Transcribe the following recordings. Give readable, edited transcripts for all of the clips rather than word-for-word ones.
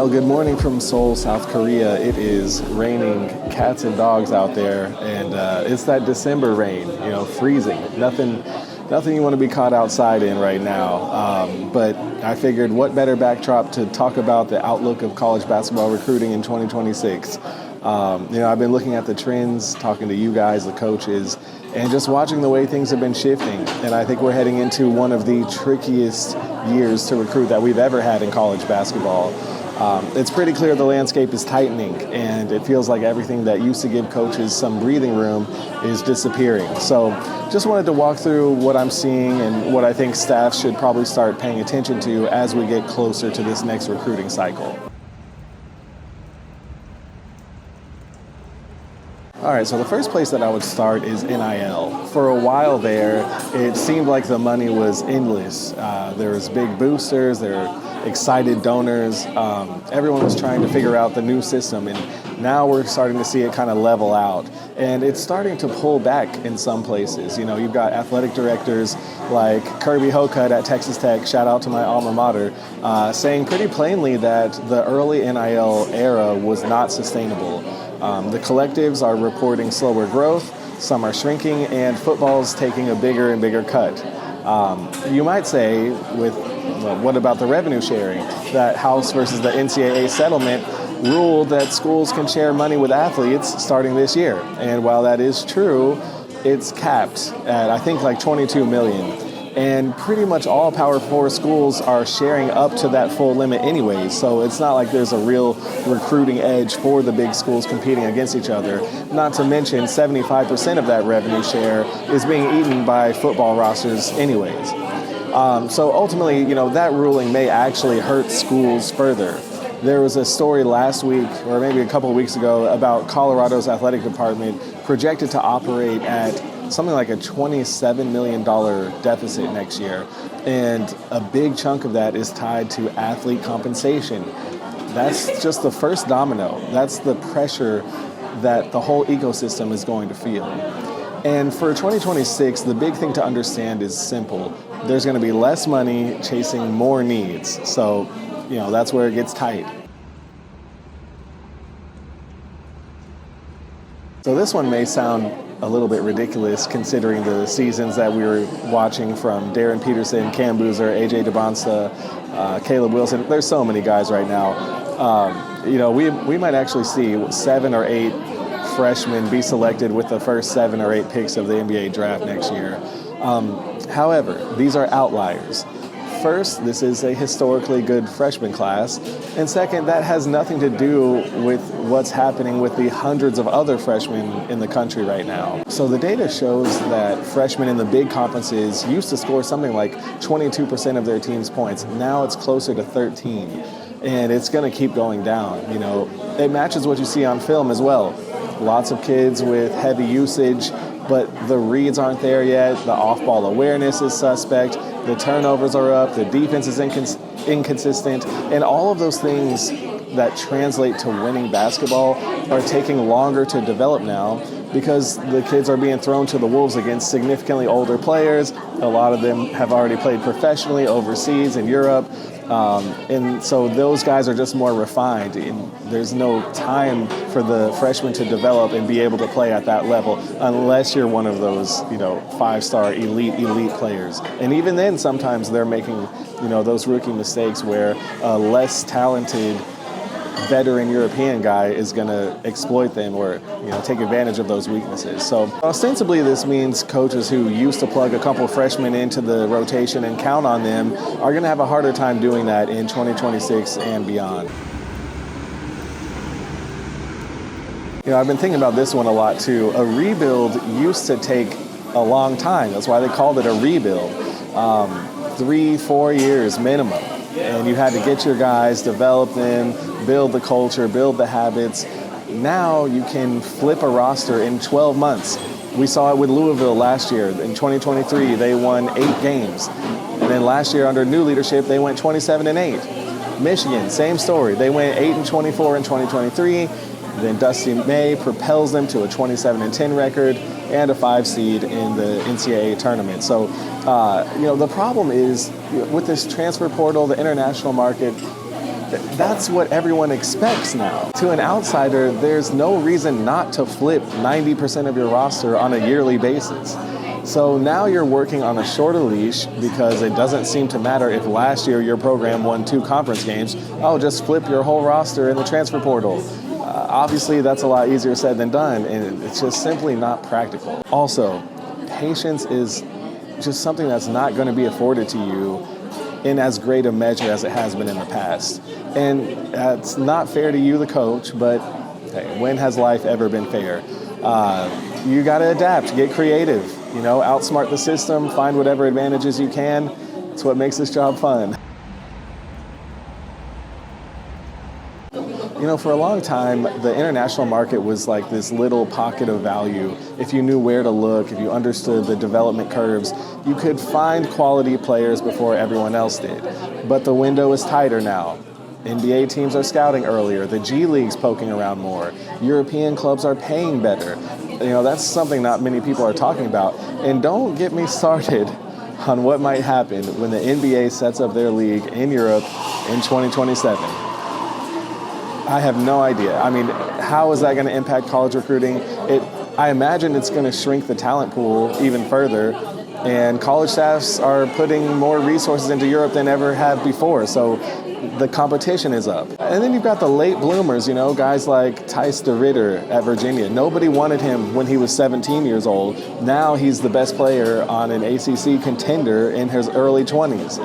Well, good morning from Seoul, South Korea. It is raining cats and dogs out there, and it's that December rain, freezing. Nothing you want to be caught outside in right now. But I figured what better backdrop to talk about the outlook of college basketball recruiting in 2026. I've been looking at the trends, talking to you guys, the coaches, and just watching the way things have been shifting. And I think we're heading into one of the trickiest years to recruit that we've ever had in college basketball. It's pretty clear the landscape is tightening, and it feels like everything that used to give coaches some breathing room is disappearing. So just wanted to walk through what I'm seeing and what I think staff should probably start paying attention to as we get closer to this next recruiting cycle. All right, so the first place that I would start is NIL. For a while there, it seemed like the money was endless. There was big boosters, there were excited donors. Everyone was trying to figure out the new system, and now we're starting to see it kind of level out. And it's starting to pull back in some places. You've got athletic directors like Kirby Hocutt at Texas Tech, shout out to my alma mater, saying pretty plainly that the early NIL era was not sustainable. The collectives are reporting slower growth, some are shrinking, and football's taking a bigger and bigger cut. You might say, what about the revenue sharing? That House versus the NCAA settlement ruled that schools can share money with athletes starting this year. And while that is true, it's capped at, I think, like $22 million. And pretty much all Power 4 schools are sharing up to that full limit anyway. So it's not like there's a real recruiting edge for the big schools competing against each other. Not to mention 75% of that revenue share is being eaten by football rosters anyways. So ultimately, that ruling may actually hurt schools further. There was a story last week, or maybe a couple of weeks ago, about Colorado's athletic department projected to operate at something like a $27 million deficit next year. And a big chunk of that is tied to athlete compensation. That's just the first domino. That's the pressure that the whole ecosystem is going to feel. And for 2026, the big thing to understand is simple. There's going to be less money chasing more needs. So, that's where it gets tight. So this one may sound a little bit ridiculous considering the seasons that we were watching from Darren Peterson, Cam Boozer, AJ DeBonsa, Caleb Wilson. There's so many guys right now. We might actually see 7 or 8 freshmen be selected with the first 7 or 8 picks of the NBA draft next year. However, these are outliers. First, this is a historically good freshman class. And second, that has nothing to do with what's happening with the hundreds of other freshmen in the country right now. So the data shows that freshmen in the big conferences used to score something like 22% of their team's points. Now it's closer to 13. And it's going to keep going down. It matches what you see on film as well. Lots of kids with heavy usage, but the reads aren't there yet. The off-ball awareness is suspect. The turnovers are up. The defense is inconsistent. And all of those things that translate to winning basketball are taking longer to develop now because the kids are being thrown to the wolves against significantly older players. A lot of them have already played professionally overseas in Europe. And so those guys are just more refined. And there's no time for the freshmen to develop and be able to play at that level unless you're one of those, 5-star elite players. And even then, sometimes they're making, those rookie mistakes where a less talented veteran European guy is going to exploit them or take advantage of those weaknesses. So ostensibly this means coaches who used to plug a couple freshmen into the rotation and count on them are going to have a harder time doing that in 2026 and beyond. I've been thinking about this one a lot too. A rebuild used to take a long time. That's why they called it a rebuild. 3-4 years minimum. And you had to get your guys, develop them, build the culture, build the habits. Now you can flip a roster in 12 months. We saw it with Louisville last year. In 2023, they won 8 games. And then last year under new leadership, they went 27-8. Michigan, same story. They went 8-24 in 2023. Then Dusty May propels them to a 27-10 record and a 5 seed in the NCAA tournament. So, the problem is with this transfer portal, the international market, That's what everyone expects now. To an outsider, there's no reason not to flip 90% of your roster on a yearly basis. So now you're working on a shorter leash because it doesn't seem to matter if last year your program won 2 conference games. Oh, just flip your whole roster in the transfer portal. Obviously, that's a lot easier said than done, and it's just simply not practical. Also, patience is just something that's not going to be afforded to you in as great a measure as it has been in the past. And that's not fair to you, the coach, but hey, when has life ever been fair? You got to adapt, get creative, outsmart the system, find whatever advantages you can. It's what makes this job fun. For a long time, the international market was like this little pocket of value. If you knew where to look, if you understood the development curves, you could find quality players before everyone else did. But the window is tighter now. NBA teams are scouting earlier. The G League's poking around more. European clubs are paying better. That's something not many people are talking about. And don't get me started on what might happen when the NBA sets up their league in Europe in 2027. I have no idea. How is that going to impact college recruiting? I imagine it's going to shrink the talent pool even further, and college staffs are putting more resources into Europe than ever have before, so the competition is up. And then you've got the late bloomers, guys like tightest at Virginia. Nobody wanted him when he was 17 years old. Now he's the best player on an ACC contender in his early 20s.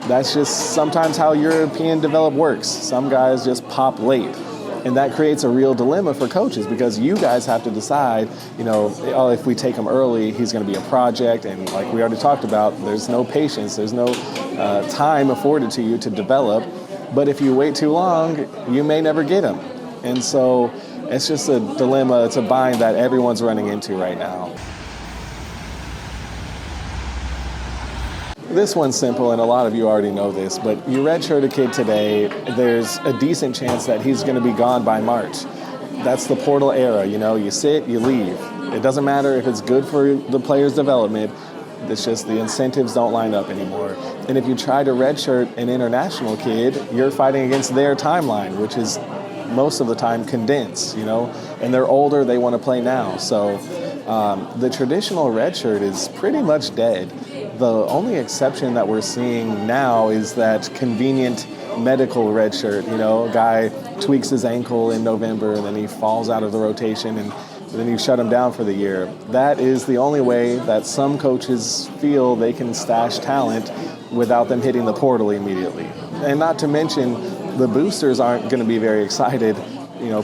That's just sometimes how European development works. Some guys just pop late. And that creates a real dilemma for coaches because you guys have to decide, if we take him early, he's going to be a project. And like we already talked about, there's no patience, there's no time afforded to you to develop. But if you wait too long, you may never get him. And so it's just a dilemma, it's a bind that everyone's running into right now. This one's simple, and a lot of you already know this, but you redshirt a kid today, there's a decent chance that he's going to be gone by March. That's the portal era, you sit, you leave. It doesn't matter if it's good for the player's development, it's just the incentives don't line up anymore. And if you try to redshirt an international kid, you're fighting against their timeline, which is most of the time condensed, and they're older, they want to play now. So the traditional redshirt is pretty much dead. The only exception that we're seeing now is that convenient medical redshirt. A guy tweaks his ankle in November and then he falls out of the rotation and then you shut him down for the year. That is the only way that some coaches feel they can stash talent without them hitting the portal immediately. And not to mention, the boosters aren't going to be very excited,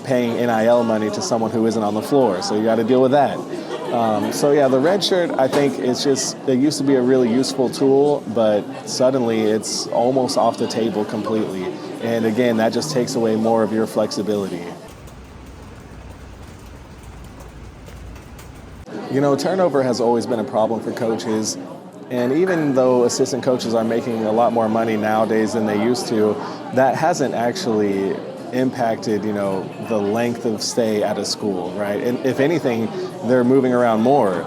paying NIL money to someone who isn't on the floor. So you got to deal with that. The red shirt, I think it used to be a really useful tool, but suddenly it's almost off the table completely. And again, that just takes away more of your flexibility. Turnover has always been a problem for coaches. And even though assistant coaches are making a lot more money nowadays than they used to, that hasn't actually impacted, the length of stay at a school, right? And if anything, they're moving around more.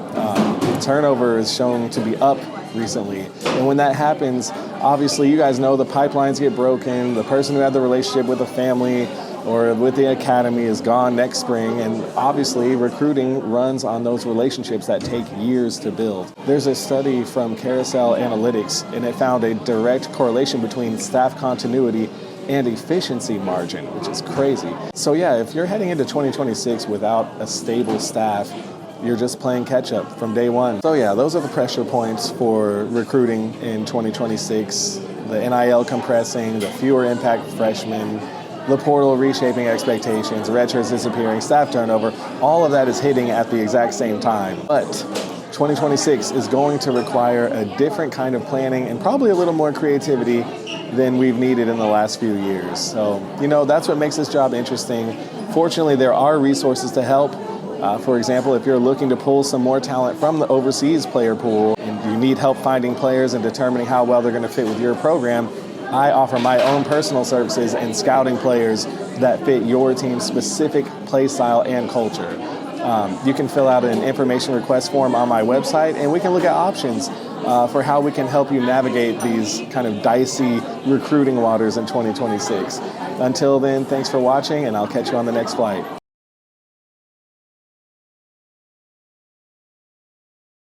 Turnover is shown to be up recently. And when that happens, obviously you guys know the pipelines get broken, the person who had the relationship with the family or with the academy is gone next spring, and obviously recruiting runs on those relationships that take years to build. There's a study from Carousel Analytics, and it found a direct correlation between staff continuity and efficiency margin, which is crazy. So if you're heading into 2026 without a stable staff, you're just playing catch up from day one. So those are the pressure points for recruiting in 2026. The NIL compressing, the fewer impact freshmen, the portal reshaping expectations, redshirts disappearing, staff turnover, all of that is hitting at the exact same time. But 2026 is going to require a different kind of planning and probably a little more creativity than we've needed in the last few years. So, that's what makes this job interesting. Fortunately, there are resources to help. For example, if you're looking to pull some more talent from the overseas player pool and you need help finding players and determining how well they're going to fit with your program, I offer my own personal services in scouting players that fit your team's specific play style and culture. You can fill out an information request form on my website, and we can look at options for how we can help you navigate these kind of dicey recruiting waters in 2026. Until then, thanks for watching, and I'll catch you on the next flight.